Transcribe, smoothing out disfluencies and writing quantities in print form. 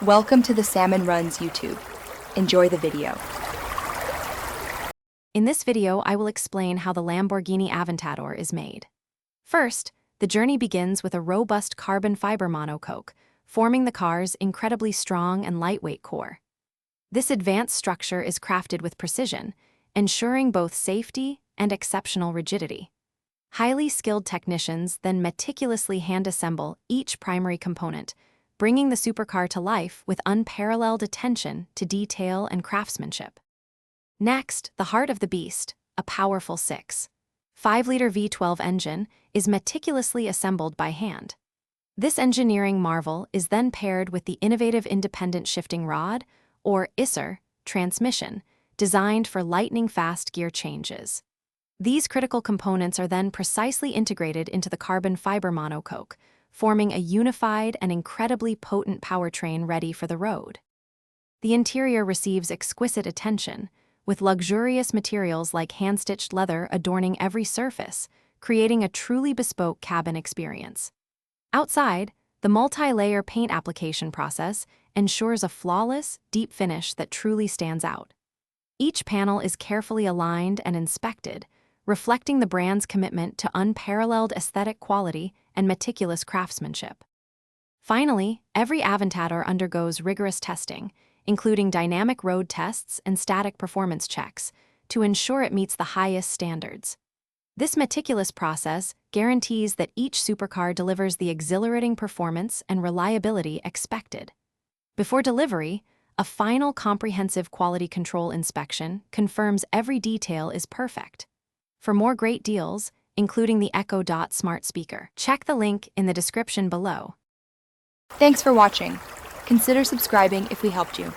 Welcome to the Salmon Runs YouTube. Enjoy the video. In this video, I will explain how the Lamborghini Aventador is made. First, the journey begins with a robust carbon fiber monocoque, forming the car's incredibly strong and lightweight core. This advanced structure is crafted with precision, ensuring both safety and exceptional rigidity. Highly skilled technicians then meticulously hand-assemble each primary component, bringing the supercar to life with unparalleled attention to detail and craftsmanship. Next, the heart of the beast, a powerful 6.5-liter V12 engine, is meticulously assembled by hand. This engineering marvel is then paired with the innovative independent shifting rod, or ISR, transmission, designed for lightning-fast gear changes. These critical components are then precisely integrated into the carbon fiber monocoque, forming a unified and incredibly potent powertrain ready for the road. The interior receives exquisite attention, with luxurious materials like hand-stitched leather adorning every surface, creating a truly bespoke cabin experience. Outside, the multi-layer paint application process ensures a flawless, deep finish that truly stands out. Each panel is carefully aligned and inspected, reflecting the brand's commitment to unparalleled aesthetic quality and meticulous craftsmanship. Finally, every Aventador undergoes rigorous testing, including dynamic road tests and static performance checks, to ensure it meets the highest standards. This meticulous process guarantees that each supercar delivers the exhilarating performance and reliability expected. Before delivery, a final comprehensive quality control inspection confirms every detail is perfect. For more great deals, including the Echo Dot smart speaker, check the link in the description below. Thanks for watching. Consider subscribing if we helped you.